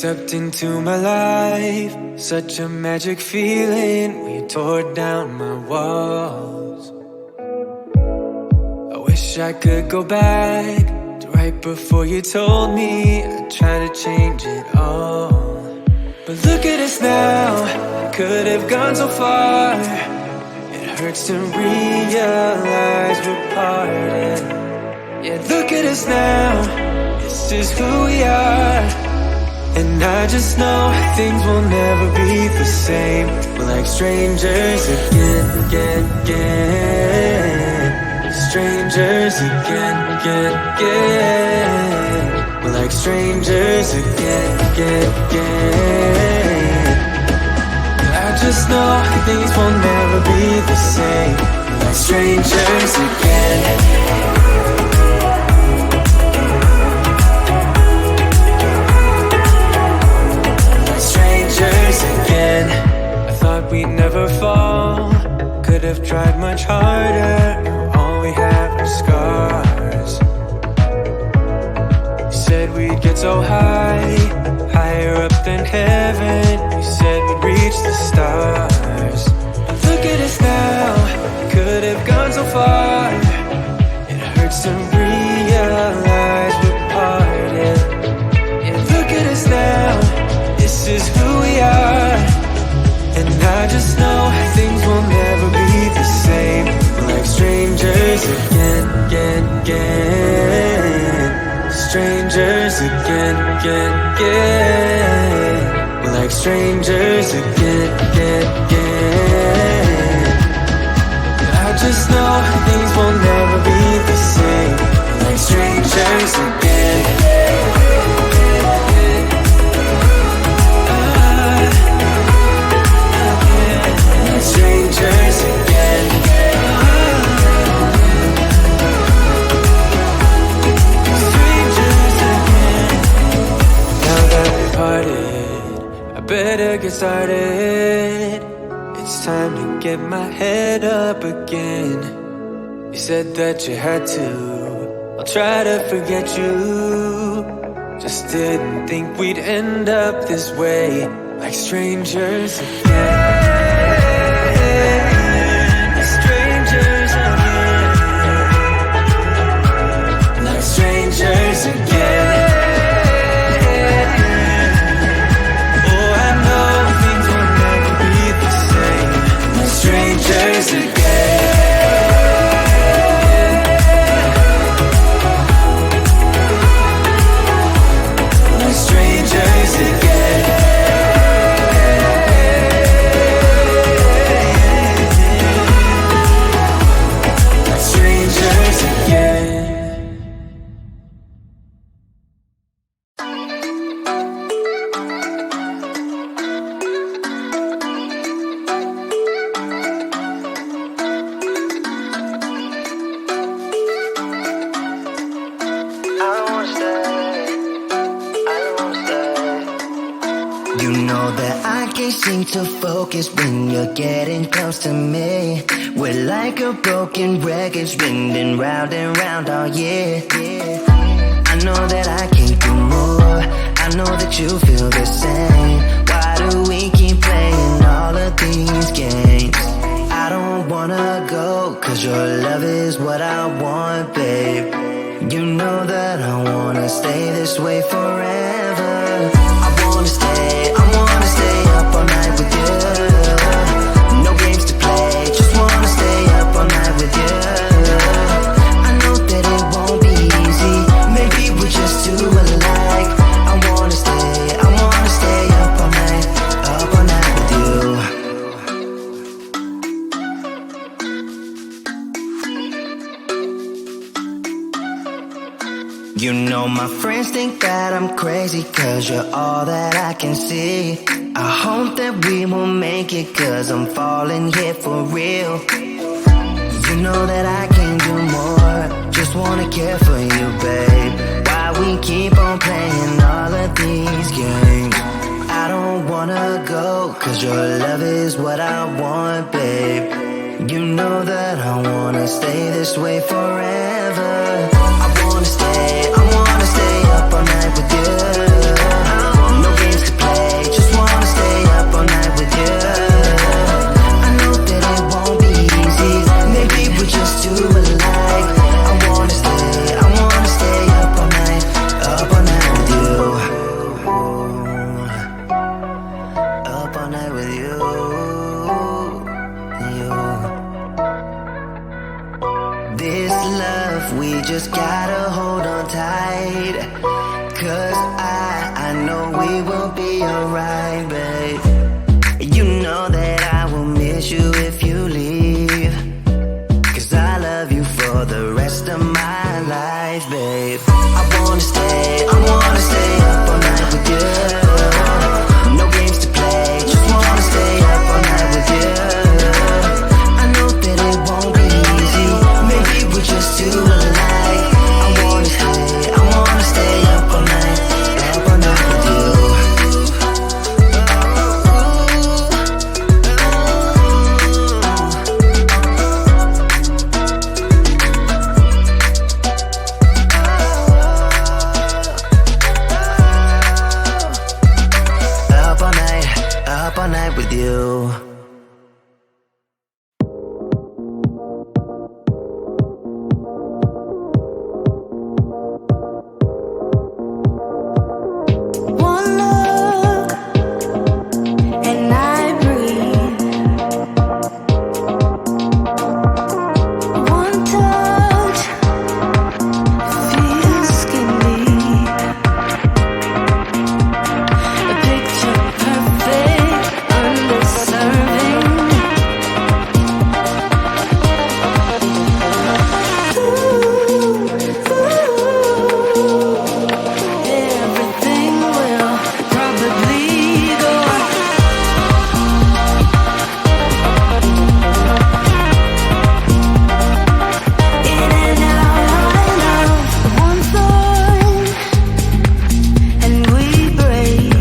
stepped into my life, such a magic feeling when you tore down my walls. I wish I could go back to right before you told me I'd try to change it all. But look at us now, I could have gone so far. It hurts to realize we're parted. Yeah, look at us now, this is who we are. And I just know things will never be the same. We're like strangers again. Strangers again. We're like strangers again. I just know things will never be the same. We're like strangers again. Again, I thought we'd never fall. Could have tried much harder. Now all we have are scars. You said we'd get so high, higher up than heaven. You said we'd reach the stars. But look at us now, could have gone so far. It hurts to realize we're parted. Yeah, look at us now, this is who we are. And I just know things will never be the same. We're like strangers again. Strangers again. We're like strangers again. I just know things will never be the same. We're like strangers again. Strangers again. Strangers again. Now that we parted, I better get started. It's time to get my head up again. You said that you had to, I'll try to forget you. Just didn't think we'd end up this way, like strangers again. Strangers again. Oh, I know things will never be the same. We're strangers again. We're strangers again. We're strangers again. Seem to focus when you're getting close to me. We're like a broken record spinning round and round all year. I know that I can do more. I know that you feel the same. Why do we keep playing all of these games? I don't wanna go, cause your love is what I want, babe. You know that I wanna stay this way forever. I wanna stay up all night with you. No games to play, just wanna stay up all night with you. I know that it won't be easy, maybe we're just too alike. I wanna stay up all night with you. You know my friends think that I'm crazy, cause you're all that I can see. I hope that we will make it, cause I'm falling here for real. You know that I can do more, just wanna care for you, babe. Why we keep on playing all of these games? I don't wanna go, cause your love is what I want, babe. You know that I wanna stay this way forever. I wanna stay up all night with you. No games I know we will be alright, babe. You know that I will miss you if you leave, 'cause I love you for the rest of my life, babe. I wanna stay up all night with you. No games to play, just wanna stay up all night with you. I know that it won't be easy, maybe we're just too alike. I wanna stay up all night with you. Up all night with you. One look and I breathe. One touch feels skinny. A picture perfect, underserving. Everything will probably go in and out. One thought and we break.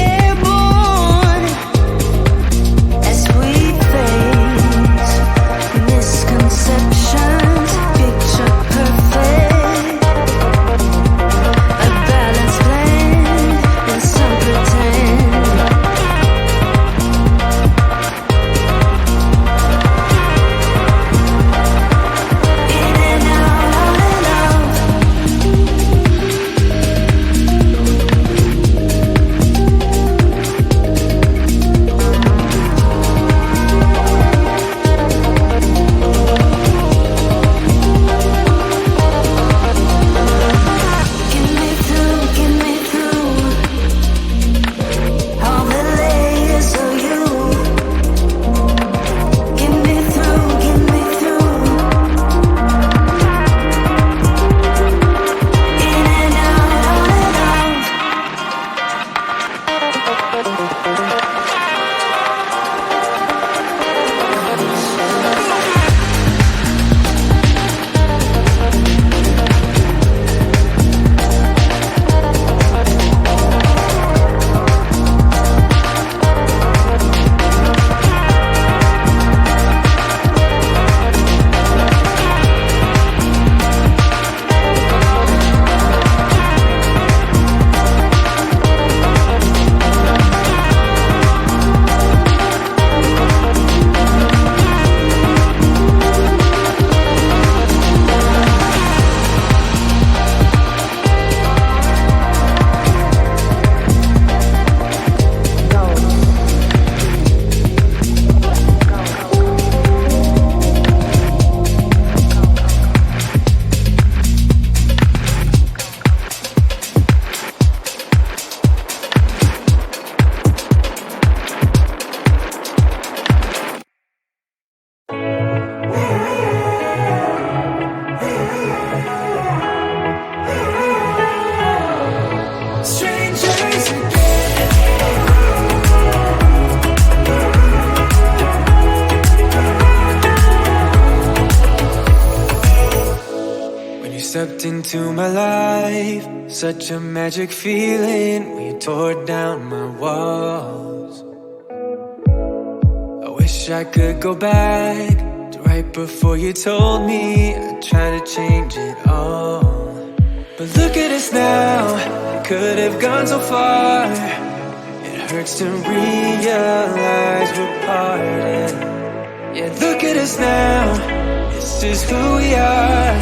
Airborne as we face misconceptions. Picture perfect, a balanced blend and some pretend. In and out. Get me through all the layers of you. Get me through. In and out. Strangers When you stepped into my life, such a magic feeling when you tore down my walls. I wish I could go back to right before you told me I'd try to change it all. But look at us now, could have gone so far. It hurts to realize we're parted. Yeah, look at us now, this is who we are.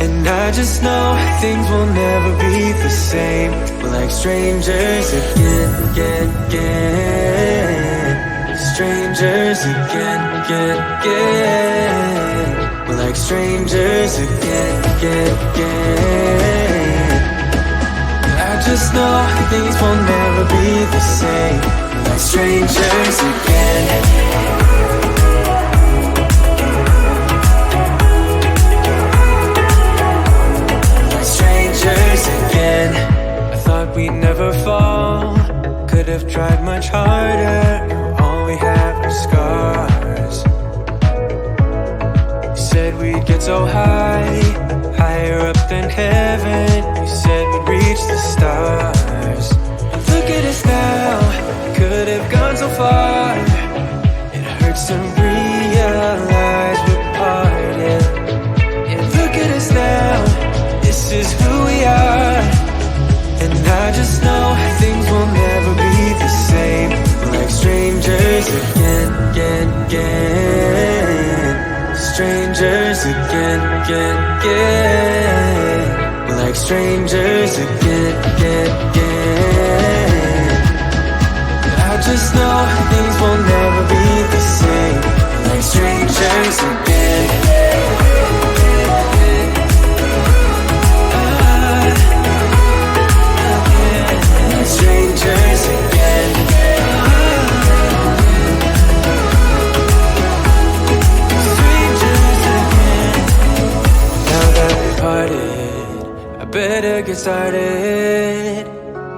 And I just know things will never be the same. We're like strangers again. Strangers again. We're like strangers again, again, again. I just know things will never be the same. We're like strangers again. Again, I thought we'd never fall. Could have tried much harder. Now all we have are scars. You said we'd get so high, higher up than heaven. You said we'd reach the stars. And look at us now, could have gone so far. It hurts to realize we're parted. And look at us now, this is who we are. And I just know things will never be the same. We're like strangers again, again, again. Strangers again, again, again. We're like strangers again, again, again. I just know things will never be the same. We're like strangers again. Strangers again. Strangers again. Now that we parted, I better get started.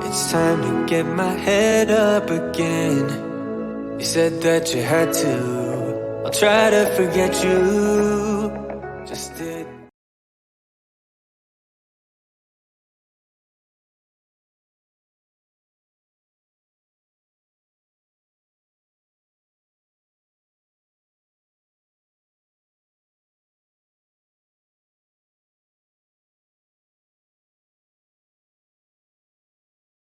It's time to get my head up again. You said that you had to. I'll try to forget you. Just